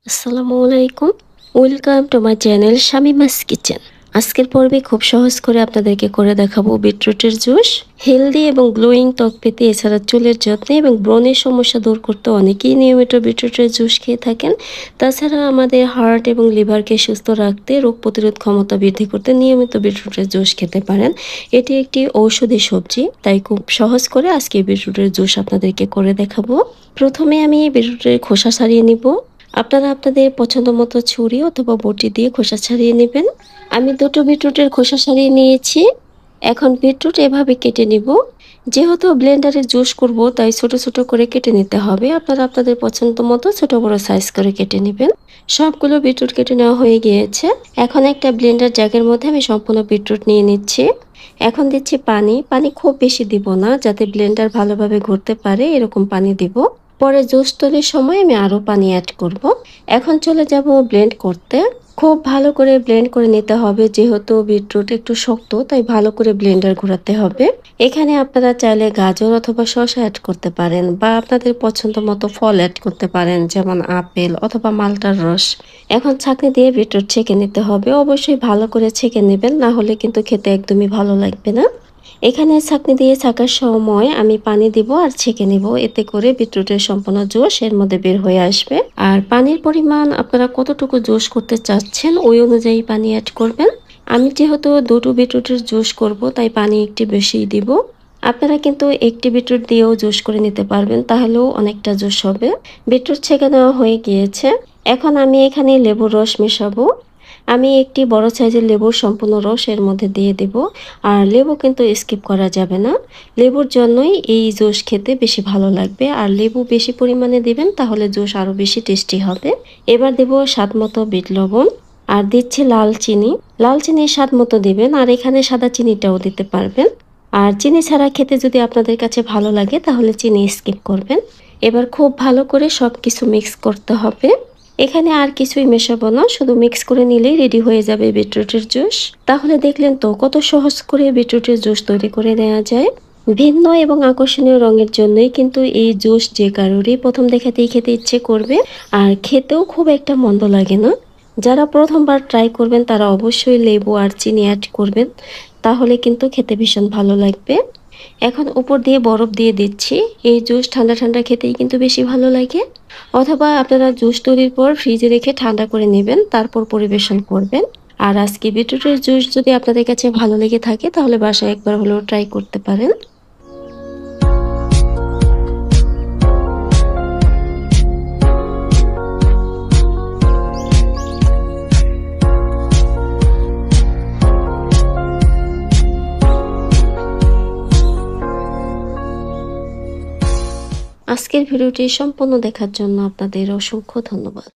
আসসালামু আলাইকুম। Welcome to my channel Shamima's kitchen. আজকের পর্বে খুব সহজ করে আপনাদেরকে করে দেখাবো বিটরুটের জুস। হেলদি এবং গ্লোয়িং ত্বক পেতে, এছাড়া চুলের যত্নে এবং ব্রণের সমস্যা দূর করতে অনেকেই নিয়মিত বিটরুটের জুস খেয়ে থাকেন। তাছাড়া আমাদের হার্ট এবং লিভারকে সুস্থ রাখতে, রোগ প্রতিরোধ ক্ষমতা বৃদ্ধি করতে নিয়মিত বিটরুটের জুস খেতে পারেন। এটি একটি ঔষধি সবজি, তাই খুব সহজ করে আজকে বিটরুটের জুস আপনাদেরকে করে দেখাবো। প্রথমে আমি বিটরুটের খোসা ছাড়িয়ে নিব। আপনারা আপনাদের পছন্দ মতো ছুরি অথবা বটি দিয়ে খোসা ছাড়িয়ে নেবেন। আমি দুটো বিটরুটের খোসা ছাড়িয়ে নিয়েছি। এখন বিটরুট এভাবে কেটে নিব। যেহেতু ব্লেন্ডারে জুস করব, তাই ছোট ছোট করে কেটে নিতে হবে। আপনারা আপনাদের পছন্দ মতো ছোট বড় সাইজ করে কেটে নেবেন। সবগুলো বিটরুট কেটে নেওয়া হয়ে গিয়েছে। এখন একটা ব্লেন্ডার জাগের মধ্যে আমি সম্পূর্ণ বিটরুট নিয়ে নিচ্ছি। এখন দিচ্ছি পানি। পানি খুব বেশি দিব না, যাতে ব্লেন্ডার ভালোভাবে ঘুরতে পারে এরকম পানি দিব। পরে জুস তৈরির সময় আমি আরো পানি অ্যাড করব। এখন চলে যাব ব্লেন্ড করতে। খুব ভালো করে ব্লেন্ড করে নিতে হবে, যেহেতু বিটরুট একটু শক্ত, তাই ভালো করে ব্লেন্ডার ঘোরাতে হবে। এখানে আপনারা চাইলে গাজর অথবা শসা অ্যাড করতে পারেন, বা আপনাদের পছন্দ মতো ফল অ্যাড করতে পারেন, যেমন আপেল অথবা মালটার রস। এখন ছাঁকনি দিয়ে বিটরুট ছেঁকে নিতে হবে। অবশ্যই ভালো করে ছেঁকে নেবেন, না হলে কিন্তু খেতে একদমই ভালো লাগবে না। এখানে ছাঁকনি দিয়ে ছাঁকার সময় আমি পানি দিব আর ছেঁকে নিব, এতে করে বিটরুটের সম্পূর্ণ জুস এর মধ্যে বের হয়ে আসবে। আর পানির পরিমাণ আপনারা কতটুকু জুস করতে চাচ্ছেন ওই অনুযায়ী পানি অ্যাড করবেন। আমি যেহেতু দুটো বিটরুটের জুস করব, তাই পানি একটু বেশি দিব। আপনারা কিন্তু একটি বিটরুট দিয়েও জুস করে নিতে পারবেন, তাহলেও অনেকটা জুস হবে। বিটরুট ছেঁকে নেওয়া হয়ে গিয়েছে। এখন আমি এখানে লেবুর রস মেশাবো। আমি একটি বড় সাইজের লেবুর সম্পূর্ণ রস এর মধ্যে দিয়ে দেব। আর লেবু কিন্তু স্কিপ করা যাবে না। লেবুর জন্যই এই জুস খেতে বেশি ভালো লাগবে, আর লেবু বেশি পরিমাণে দিবেন, তাহলে জুস আরো বেশি টেস্টি হবে। এবার দেব স্বাদ মতো বিট লবণ। আর দিচ্ছি লাল চিনি। লাল চিনি স্বাদ মতো দিবেন, আর এখানে সাদা চিনিটাও দিতে পারবেন। আর চিনি ছাড়া খেতে যদি আপনাদের কাছে ভালো লাগে, তাহলে চিনি স্কিপ করবেন। এবার খুব ভালো করে সবকিছু মিক্স করতে হবে। এখানে আর কিছুই মেশাবো না, শুধু মিক্স করে নিলেই রেডি হয়ে যাবে বিটরুটের জুস। তাহলে দেখলেন তো কত সহজ করে বিটরুটের জুস তৈরি করে নেওয়া যায়। ভিন্ন এবং আকর্ষণীয় রঙের জন্যই কিন্তু এই জুস যে কারোরই প্রথম দেখাতেই খেতে ইচ্ছে করবে, আর খেতেও খুব একটা মন্দ লাগে না। যারা প্রথমবার ট্রাই করবেন তারা অবশ্যই লেবু আর চিনি অ্যাড করবেন, তাহলে কিন্তু খেতে ভীষণ ভালো লাগবে। এখন উপর দিয়ে বরফ দিয়ে দিচ্ছি। এই জুস ঠান্ডা ঠান্ডা খেতেই কিন্তু বেশি ভালো লাগে। অথবা আপনারা জুস তৈরির পর ফ্রিজে রেখে ঠান্ডা করে নেবেন, তারপর পরিবেশন করবেন। আর আজকে বিটরুটের জুস যদি আপনাদের কাছে ভালো লেগে থাকে, তাহলে বাসায় একবার হলেও ট্রাই করতে পারেন। আজকের ভিডিওটি সম্পূর্ণ দেখার জন্য আপনাদের অসংখ্য ধন্যবাদ।